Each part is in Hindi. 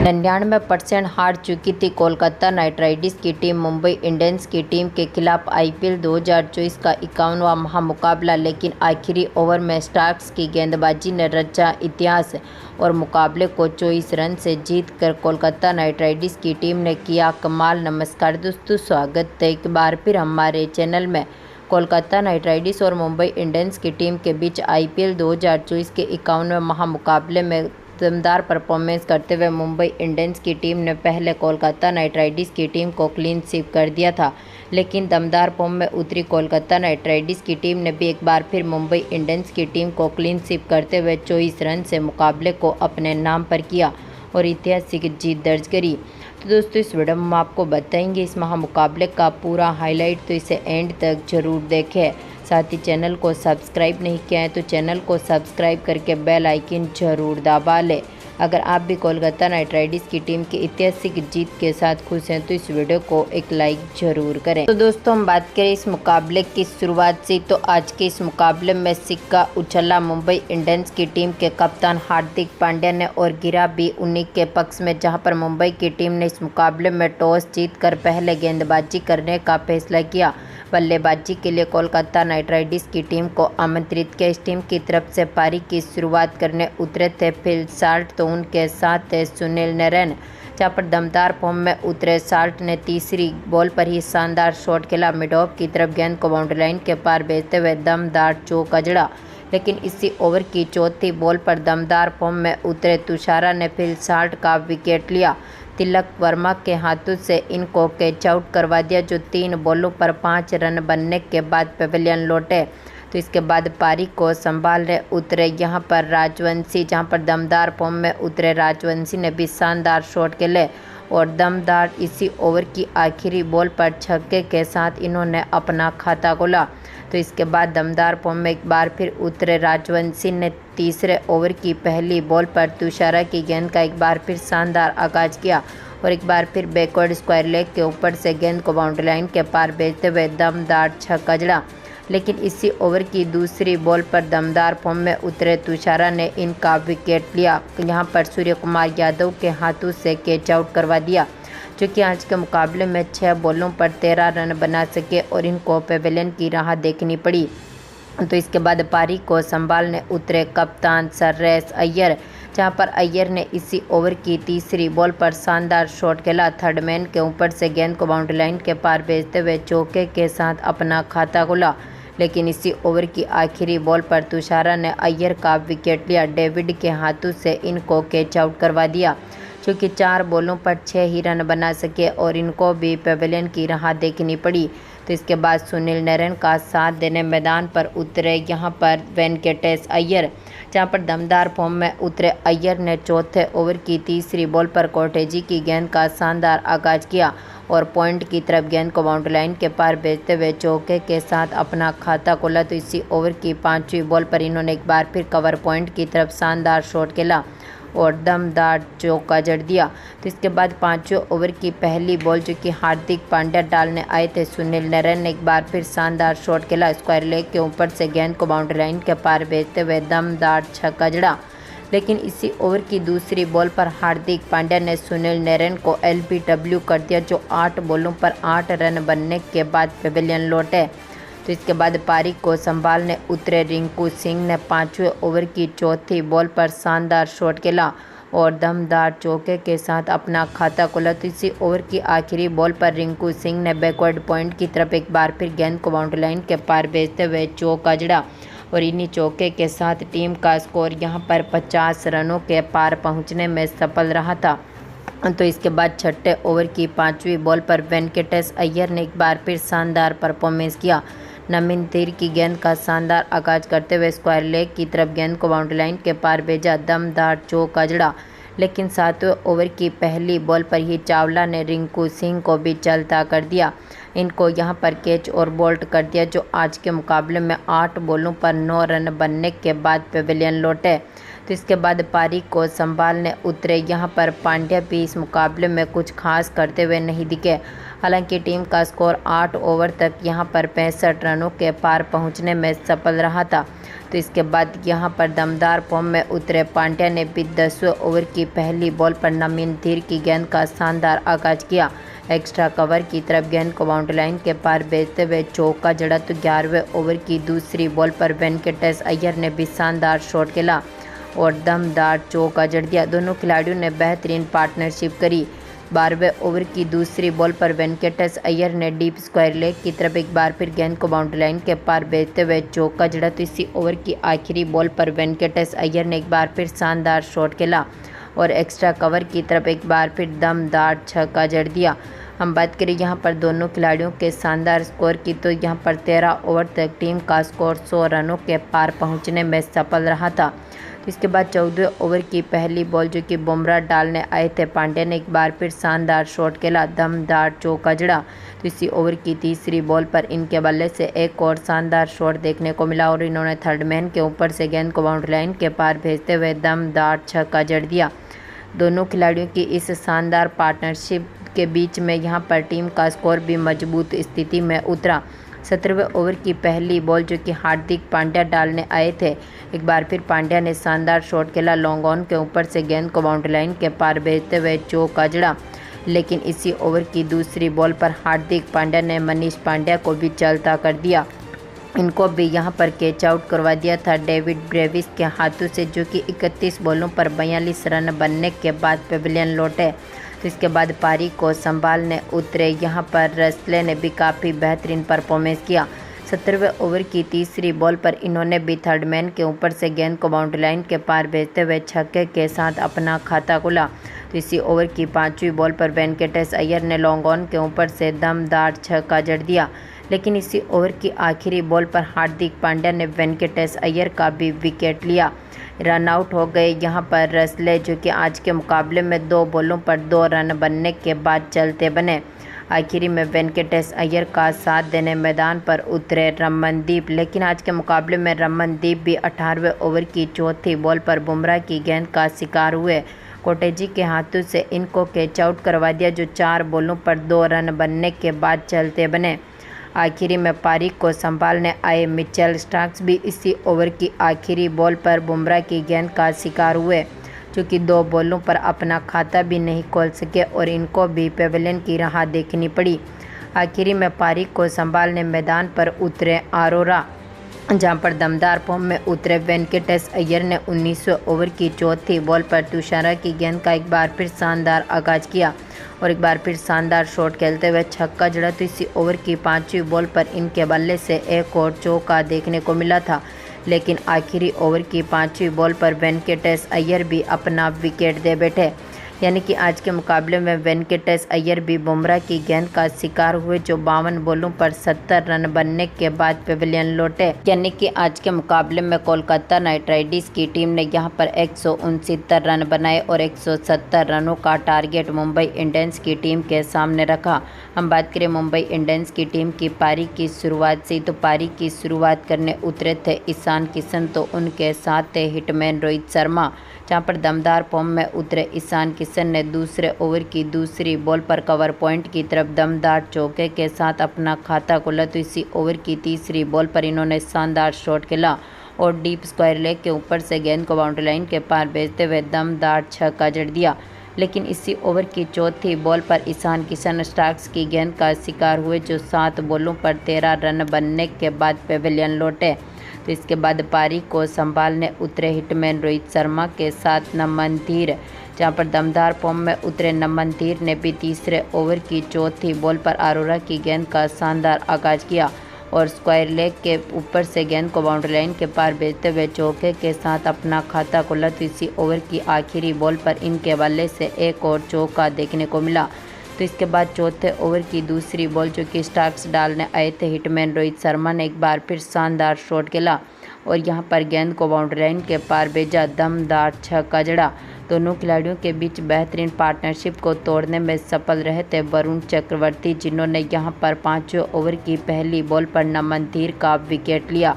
99% हार चुकी थी कोलकाता नाइट राइडर्स की टीम मुंबई इंडियंस की टीम के खिलाफ आईपीएल 2024 का 51वां महामुकाबला, लेकिन आखिरी ओवर में स्टार्क्स की गेंदबाजी ने रचा इतिहास और मुकाबले को 24 रन से जीतकर कोलकाता नाइट राइडर्स की टीम ने किया कमाल। नमस्कार दोस्तों, स्वागत है एक बार फिर हमारे चैनल में। कोलकाता नाइट राइडर्स और मुंबई इंडियंस की टीम के बीच आईपीएल 2024 के 51वें महामुकाबले में दमदार परफॉर्मेंस करते हुए मुंबई इंडियंस की टीम ने पहले कोलकाता नाइट राइडर्स की टीम को क्लीन स्वीप कर दिया था, लेकिन दमदार फॉर्म में उतरी कोलकाता नाइट राइडर्स की टीम ने भी एक बार फिर मुंबई इंडियंस की टीम को क्लीन स्वीप करते हुए 24 रन से मुकाबले को अपने नाम पर किया और ऐतिहासिक जीत दर्ज करी। तो दोस्तों, इस वीडियो में हम आपको बताएंगे इस महामुकाबले का पूरा हाईलाइट, तो इसे एंड तक जरूर देखें। साथ ही चैनल को सब्सक्राइब नहीं किया है तो चैनल को सब्सक्राइब करके बेल आइकन जरूर दबा लें। अगर आप भी कोलकाता नाइट राइडर्स की टीम की ऐतिहासिक जीत के साथ खुश हैं तो इस वीडियो को एक लाइक जरूर करें। तो दोस्तों, हम बात करें इस मुकाबले की शुरुआत से, तो आज के इस मुकाबले में सिक्का उछला मुंबई इंडियंस की टीम के कप्तान हार्दिक पांड्या ने और गिरा भी उन्हीं के पक्ष में, जहां पर मुंबई की टीम ने इस मुकाबले में टॉस जीतकर पहले गेंदबाजी करने का फैसला किया। बल्लेबाजी के लिए कोलकाता नाइट राइडर्स की टीम को आमंत्रित किया। इस टीम की तरफ से पारी की शुरुआत करने उतरे थे फिल साल्ट, तो उनके साथ थे सुनील नरेन। जहाँ पर दमदार फॉर्म में उतरे साल्ट ने तीसरी बॉल पर ही शानदार शॉट खेला। मिड ऑफ की तरफ गेंद को बाउंड्री लाइन के पार भेजते हुए दमदार चौका अजड़ा, लेकिन इसी ओवर की चौथी बॉल पर दमदार फॉर्म में उतरे तुषारा ने फिल साल्ट का विकेट लिया। तिलक वर्मा के हाथों से इनको कैच आउट करवा दिया, जो 3 बॉलों पर 5 रन बनने के बाद पेविलियन लौटे। तो इसके बाद पारी को संभालने उतरे यहाँ पर राजवंशी, जहाँ पर दमदार फॉर्म में उतरे राजवंशी ने भी शानदार शॉट खेले और दमदार इसी ओवर की आखिरी बॉल पर छक्के के साथ इन्होंने अपना खाता खोला। तो इसके बाद दमदार फॉर्म में एक बार फिर उतरे राजवंशी ने तीसरे ओवर की पहली बॉल पर तुषारा की गेंद का एक बार फिर शानदार आगाज किया और एक बार फिर बैकवर्ड स्क्वायर लेग के ऊपर से गेंद को बाउंड्री लाइन के पार भेजते हुए दमदार छक्का जड़ा, लेकिन इसी ओवर की दूसरी बॉल पर दमदार फॉर्म में उतरे तुषारा ने इनका विकेट लिया। यहाँ पर सूर्य कुमार यादव के हाथों से कैच आउट करवा दिया, जो कि आज के मुकाबले में 6 बॉलों पर 13 रन बना सके और इनको पेविलियन की राह देखनी पड़ी। तो इसके बाद पारी को संभालने उतरे कप्तान श्रेयस अय्यर, जहां पर अय्यर ने इसी ओवर की तीसरी बॉल पर शानदार शॉट खेला। थर्ड मैन के ऊपर से गेंद को बाउंड्री लाइन के पार भेजते हुए चौके के साथ अपना खाता खोला, लेकिन इसी ओवर की आखिरी बॉल पर तुषारा ने अय्यर का विकेट लिया। डेविड के हाथों से इनको कैच आउट करवा दिया, क्योंकि 4 बॉलों पर 6 ही रन बना सके और इनको भी पेविलियन की राह देखनी पड़ी। तो इसके बाद सुनील नरेन का साथ देने मैदान पर उतरे यहाँ पर वेंकटेश अय्यर, जहाँ पर दमदार फॉर्म में उतरे अय्यर ने चौथे ओवर की तीसरी बॉल पर कोटेजी की गेंद का शानदार आगाज किया और पॉइंट की तरफ गेंद को बाउंड्री लाइन के पार भेजते हुए चौके के साथ अपना खाता खोला। तो इसी ओवर की 5वीं बॉल पर इन्होंने एक बार फिर कवर पॉइंट की तरफ शानदार शॉट खेला और दमदार चौका जड़ दिया। तो इसके बाद 5वें ओवर की पहली बॉल, जो कि हार्दिक पांड्या डालने आए थे, सुनील नरेन ने एक बार फिर शानदार शॉट खेला। स्क्वायर लेग के ऊपर से गेंद को बाउंड्री लाइन के पार भेजते हुए दमदार छक्का जड़ा, लेकिन इसी ओवर की दूसरी बॉल पर हार्दिक पांड्या ने सुनील नरेन को एलबीडब्ल्यू कर दिया, जो 8 बॉलों पर 8 रन बनने के बाद पेविलियन लौटे। तो इसके बाद पारी को संभालने उतरे रिंकू सिंह ने 5वें ओवर की चौथी बॉल पर शानदार शॉट खेला और दमदार चौके के साथ अपना खाता खोला। तो इसी ओवर की आखिरी बॉल पर रिंकू सिंह ने बैकवर्ड पॉइंट की तरफ एक बार फिर गेंद को बाउंड्री लाइन के पार भेजते हुए चौका जड़ा और इन्हीं चौके के साथ टीम का स्कोर यहाँ पर 50 रनों के पार पहुँचने में सफल रहा था। तो इसके बाद 6ठे ओवर की 5वीं बॉल पर वेंकटेश अय्यर ने एक बार फिर शानदार परफॉर्मेंस किया। नवीन तीर की गेंद का शानदार आगाज करते हुए स्क्वायर लेग की तरफ गेंद को बाउंड्री लाइन के पार भेजा, दमदार चौका जड़ा, लेकिन 7वें ओवर की पहली बॉल पर ही चावला ने रिंकू सिंह को भी चलता कर दिया। इनको यहां पर कैच और बोल्ट कर दिया, जो आज के मुकाबले में 8 बॉलों पर 9 रन बनने के बाद पेविलियन लौटे। तो इसके बाद पारी को संभालने उतरे यहाँ पर पांड्या भी इस मुकाबले में कुछ खास करते हुए नहीं दिखे। हालांकि टीम का स्कोर 8 ओवर तक यहां पर 65 रनों के पार पहुंचने में सफल रहा था। तो इसके बाद यहां पर दमदार फॉर्म में उतरे पांड्या ने भी 10वें ओवर की पहली बॉल पर नमन धीर की गेंद का शानदार आगाज किया। एक्स्ट्रा कवर की तरफ गेंद को बाउंड्री लाइन के पार भेजते हुए चौका जड़ा। तो 11वें ओवर की दूसरी बॉल पर वेंकटेश अय्यर ने भी शानदार शॉट खेला और दमदार चौका जड़ दिया। दोनों खिलाड़ियों ने बेहतरीन पार्टनरशिप करी। 12वें ओवर की दूसरी बॉल पर वेंकटेश अय्यर ने डीप स्क्वायर लेग की तरफ एक बार फिर गेंद को बाउंड्री लाइन के पार भेजते हुए चौका जड़ा। तो इसी ओवर की आखिरी बॉल पर वेंकटेश अय्यर ने एक बार फिर शानदार शॉट खेला और एक्स्ट्रा कवर की तरफ एक बार फिर दमदार छक्का जड़ दिया। हम बात करें यहाँ पर दोनों खिलाड़ियों के शानदार स्कोर की, तो यहाँ पर 13 ओवर तक टीम का स्कोर 100 रनों के पार पहुँचने में सफल रहा था। तो इसके बाद 14वें ओवर की पहली बॉल जो कि बुमराह डालने आए थे, पांड्या ने एक बार फिर शानदार शॉट खेला, दमदार चौका जड़ा। तो इसी ओवर की तीसरी बॉल पर इनके बल्ले से एक और शानदार शॉट देखने को मिला और इन्होंने थर्ड मैन के ऊपर से गेंद को बाउंड्री लाइन के पार भेजते हुए दमदार छक्का जड़ दिया। दोनों खिलाड़ियों की इस शानदार पार्टनरशिप के बीच में यहाँ पर टीम का स्कोर भी मजबूत स्थिति में उतरा। 17वें ओवर की पहली बॉल जो कि हार्दिक पांड्या डालने आए थे, एक बार फिर पांड्या ने शानदार शॉट खेला, लॉन्ग ऑन के ऊपर से गेंद को बाउंड्री लाइन के पार भेजते हुए चौका जड़ा। लेकिन इसी ओवर की दूसरी बॉल पर हार्दिक पांड्या ने मनीष पांड्या को भी चलता कर दिया। इनको भी यहां पर कैच आउट करवा दिया था डेविड ब्रेविस के हाथों से, जो कि 31 बॉलों पर 42 रन बनने के बाद पेविलियन लौटे। तो इसके बाद पारी को संभालने उतरे यहाँ पर रसले ने भी काफ़ी बेहतरीन परफॉर्मेंस किया। 17वें ओवर की तीसरी बॉल पर इन्होंने भी थर्ड मैन के ऊपर से गेंद को बाउंड्री लाइन के पार भेजते हुए छक्के के साथ अपना खाता खुला। तो इसी ओवर की 5वीं बॉल पर वेंकटेश अय्यर ने लॉन्ग ऑन के ऊपर से दमदार छक्का जड़ दिया। लेकिन इसी ओवर की आखिरी बॉल पर हार्दिक पांड्या ने वेंकटेश अय्यर का भी विकेट लिया। रन आउट हो गए यहाँ पर रसले, जो कि आज के मुकाबले में 2 बॉलों पर 2 रन बनने के बाद चलते बने। आखिरी में वेंकटेश अय्यर का साथ देने मैदान पर उतरे रमनदीप, लेकिन आज के मुकाबले में रमनदीप भी 18वें ओवर की चौथी बॉल पर बुमराह की गेंद का शिकार हुए। कोटेजी के हाथों से इनको कैच आउट करवा दिया, जो 4 बॉलों पर 2 रन बनने के बाद चलते बने। आखिरी में पारी को संभालने आए मिचेल स्टार्क्स भी इसी ओवर की आखिरी बॉल पर बुमराह की गेंद का शिकार हुए, जो कि 2 बॉलों पर अपना खाता भी नहीं खोल सके और इनको भी पेविलियन की राह देखनी पड़ी। आखिरी में पारी को संभालने मैदान पर उतरे अरोरा, जहां पर दमदार फॉर्म में उतरे वेंकटेश अय्यर ने 19वें ओवर की चौथी बॉल पर तुषारा की गेंद का एक बार फिर शानदार आगाज किया और एक बार फिर शानदार शॉट खेलते हुए छक्का जड़ा। तो इसी ओवर की 5वीं बॉल पर इनके बल्ले से एक और चौका देखने को मिला था, लेकिन आखिरी ओवर की 5वीं बॉल पर वेंकटेश अय्यर भी अपना विकेट दे बैठे। यानी कि आज के मुकाबले में वेंकटेश अय्यर भी बुमराह की गेंद का शिकार हुए, जो 52 बॉलों पर 70 रन बनने के बाद पेविलियन लौटे। यानी कि आज के मुकाबले में कोलकाता नाइट राइडर्स की टीम ने यहां पर 169 रन बनाए और 170 रनों का टारगेट मुंबई इंडियंस की टीम के सामने रखा। हम बात करें मुंबई इंडियंस की टीम की पारी की शुरुआत से, तो पारी की शुरुआत करने उतरे थे ईशान किशन, तो उनके साथ थे हिटमैन रोहित शर्मा, जहां पर दमदार फॉर्म में उतरे ईशान किशन ने दूसरे ओवर की दूसरी बॉल पर कवर पॉइंट की तरफ दमदार चौके के साथ अपना खाता खोला। तो इसी ओवर की तीसरी बॉल पर इन्होंने शानदार शॉट खेला और डीप स्क्वायर लेग के ऊपर से गेंद को बाउंड्री लाइन के पार भेजते हुए दमदार छक्का जड़ दिया। लेकिन इसी ओवर की चौथी बॉल पर ईशान किशन स्टार्क्स की गेंद का शिकार हुए, जो 7 बॉलों पर 13 रन बनने के बाद पेविलियन लौटे। तो इसके बाद पारी को संभालने उतरे हिटमैन रोहित शर्मा के साथ नमन धीर, जहां पर दमदार फॉर्म में उतरे नमन धीर ने भी तीसरे ओवर की चौथी बॉल पर अरोरा की गेंद का शानदार आगाज किया और स्क्वायर लेग के ऊपर से गेंद को बाउंड्री लाइन के पार भेजते हुए चौके के साथ अपना खाता खोला। तो इसी ओवर की आखिरी बॉल पर इनके बल्ले से एक और चौका देखने को मिला। तो इसके बाद चौथे ओवर की दूसरी बॉल जो कि स्टार्क्स डालने आए थे हिटमैन रोहित शर्मा ने एक बार फिर शानदार शॉट खेला और यहां पर गेंद को बाउंड्री लाइन के पार भेजा, दमदार छक्का जड़ा। दोनों खिलाड़ियों के बीच बेहतरीन पार्टनरशिप को तोड़ने में सफल रहे थे वरुण चक्रवर्ती, जिन्होंने यहां पर 5वें ओवर की पहली बॉल पर नमन धीर का विकेट लिया।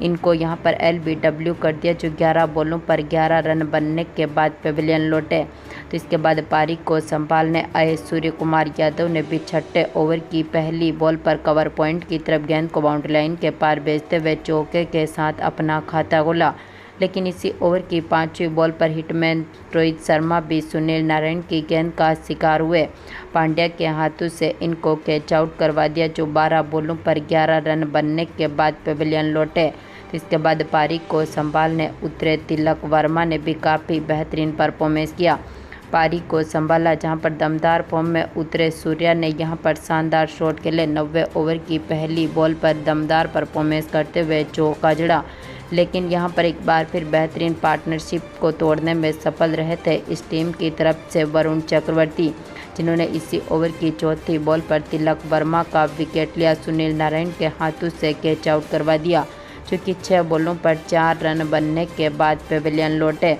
इनको यहां पर LBW कर दिया, जो 11 बॉलों पर 11 रन बनने के बाद पेविलियन लौटे। तो इसके बाद पारी को संभालने आए सूर्य कुमार यादव ने भी छठे ओवर की पहली बॉल पर कवर पॉइंट की तरफ गेंद को बाउंड्री लाइन के पार भेजते हुए चौके के साथ अपना खाता खोला। लेकिन इसी ओवर की 5वीं बॉल पर हिटमैन रोहित शर्मा भी सुनील नारायण की गेंद का शिकार हुए। पांड्या के हाथों से इनको कैच आउट करवा दिया, जो 12 बॉलों पर 11 रन बनने के बाद पेविलियन लौटे। तो इसके बाद पारी को संभालने उतरे तिलक वर्मा ने भी काफ़ी बेहतरीन परफॉर्मेंस किया। पारी को संभाला, जहां पर दमदार फॉर्म में उतरे सूर्या ने यहां पर शानदार शॉट खेले। 90 ओवर की पहली बॉल पर दमदार परफॉर्मेंस करते हुए चौका जड़ा, लेकिन यहां पर एक बार फिर बेहतरीन पार्टनरशिप को तोड़ने में सफल रहे थे इस टीम की तरफ से वरुण चक्रवर्ती, जिन्होंने इसी ओवर की चौथी बॉल पर तिलक वर्मा का विकेट लिया। सुनील नारायण के हाथों से कैच आउट करवा दिया, जो कि 6 बॉलों पर 4 रन बनने के बाद पेविलियन लौटे।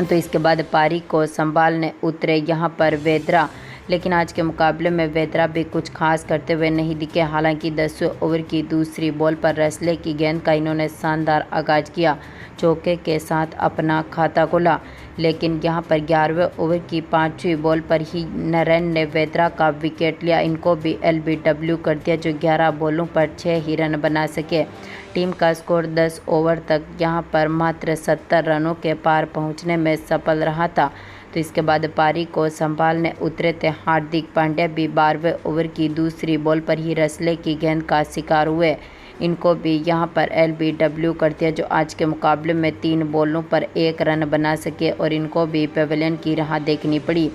तो इसके बाद पारी को संभालने उतरे यहां पर वेद्रा, लेकिन आज के मुकाबले में वेद्रा भी कुछ खास करते हुए नहीं दिखे। हालांकि 10वें ओवर की दूसरी बॉल पर रेसले की गेंद का इन्होंने शानदार आगाज किया, चौके के साथ अपना खाता खोला। लेकिन यहां पर 11वें ओवर की 5वीं बॉल पर ही नरेन ने वेद्रा का विकेट लिया। इनको भी LBW कर दिया, जो 11 बॉलों पर 6 ही रन बना सके। टीम का स्कोर 10 ओवर तक यहां पर मात्र 70 रनों के पार पहुंचने में सफल रहा था। तो इसके बाद पारी को संभालने उतरे थे हार्दिक पांड्या भी 12वें ओवर की दूसरी बॉल पर ही रेसले की गेंद का शिकार हुए। इनको भी यहां पर LBW कर दिया, जो आज के मुकाबले में 3 बॉलों पर 1 रन बना सके और इनको भी पेविलियन की राह देखनी पड़ी।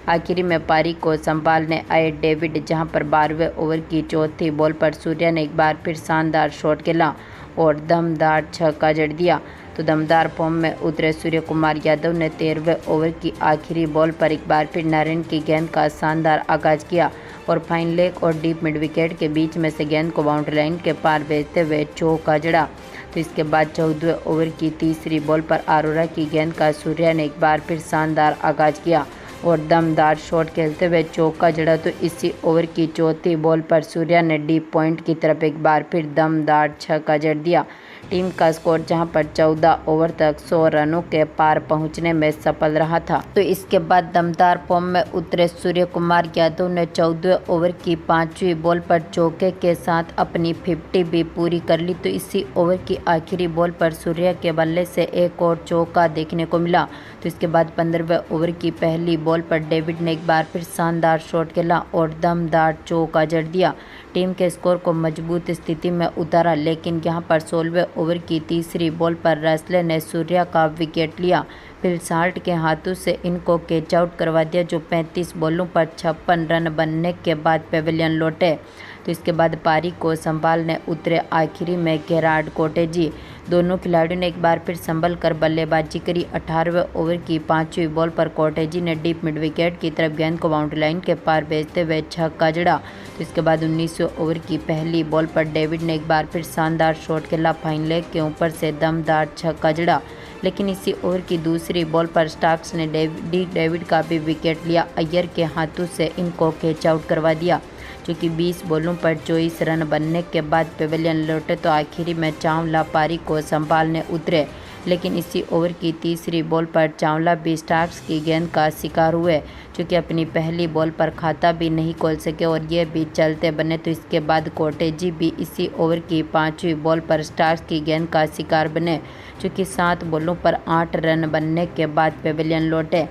आखिरी में पारी को संभालने आए डेविड, जहां पर 12वें ओवर की चौथी बॉल पर सूर्या ने एक बार फिर शानदार शॉट खेला और दमदार छक्का जड़ दिया। तो दमदार फॉर्म में उतरे सूर्य कुमार यादव ने 13वें ओवर की आखिरी बॉल पर एक बार फिर नारायण की गेंद का शानदार आगाज किया और फाइन लेग और डीप मिड विकेट के बीच में से गेंद को बाउंड्री लाइन के पार भेजते हुए चौका जड़ा। तो इसके बाद 14वें ओवर की तीसरी बॉल पर अरोरा की गेंद का सूर्या ने एक बार फिर शानदार आगाज किया और दमदार शॉट खेलते हुए चौका जड़ा। तो इसी ओवर की चौथी बॉल पर सूर्या ने डीप पॉइंट की तरफ एक बार फिर दमदार छक्का जड़ दिया। टीम का स्कोर जहां पर 14 ओवर तक 100 रनों के पार पहुंचने में सफल रहा था। तो इसके बाद दमदार फॉर्म में उतरे सूर्य कुमार यादव ने 14वें ओवर की 5वीं बॉल पर चौके के साथ अपनी 50 भी पूरी कर ली। तो इसी ओवर की आखिरी बॉल पर सूर्या के बल्ले से एक और चौका देखने को मिला। तो इसके बाद 15वें ओवर की पहली बॉल पर डेविड ने एक बार फिर शानदार शॉट खेला और दमदार चौका जड़ दिया। टीम के स्कोर को मजबूत स्थिति में उतारा, लेकिन यहां पर 16वें ओवर की तीसरी बॉल पर रेसले ने सूर्या का विकेट लिया। फिल साल्ट के हाथों से इनको कैच आउट करवा दिया, जो 35 बॉलों पर 56 रन बनने के बाद पेविलियन लौटे। तो इसके बाद पारी को संभालने उतरे आखिरी में गेरार्ड कोटेजी। दोनों खिलाड़ियों ने एक बार फिर संभल कर बल्लेबाजी करी। 18वें ओवर की 5वीं बॉल पर कोटेजी ने डीप मिड विकेट की तरफ गेंद को बाउंड्री लाइन के पार भेजते हुए छक्का जड़ा। तो इसके बाद 19वें ओवर की पहली बॉल पर डेविड ने एक बार फिर शानदार शॉट खेला, फाइन लेग के ऊपर से दमदार छक्का जड़ा। लेकिन इसी ओवर की दूसरी बॉल पर स्टार्क्स ने डेविड का भी विकेट लिया। अय्यर के हाथों से इनको कैच आउट करवा दिया, जो कि 20 बॉलों पर 24 रन बनने के बाद पेविलियन लौटे। तो आखिरी में चावला पारी को संभालने उतरे, लेकिन इसी ओवर की तीसरी बॉल पर चावला भी स्टार्क्स की गेंद का शिकार हुए, जो कि अपनी पहली बॉल पर खाता भी नहीं खोल सके और ये भी चलते बने। तो इसके बाद कोटेजी भी इसी ओवर की 5वीं बॉल पर स्टार्क्स की गेंद का शिकार बने, जो कि 7 बॉलों पर 8 रन बनने के बाद पेविलियन लौटे।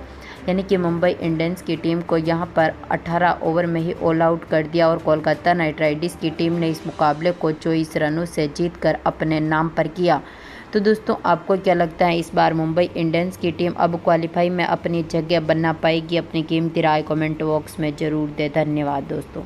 यानी कि मुंबई इंडियंस की टीम को यहां पर 18 ओवर में ही ऑल आउट कर दिया और कोलकाता नाइट राइडर्स की टीम ने इस मुकाबले को 24 रनों से जीतकर अपने नाम पर किया। तो दोस्तों, आपको क्या लगता है, इस बार मुंबई इंडियंस की टीम अब क्वालिफाई में अपनी जगह बना पाएगी? अपनी कीमती राय कमेंट बॉक्स में ज़रूर दें। धन्यवाद दोस्तों।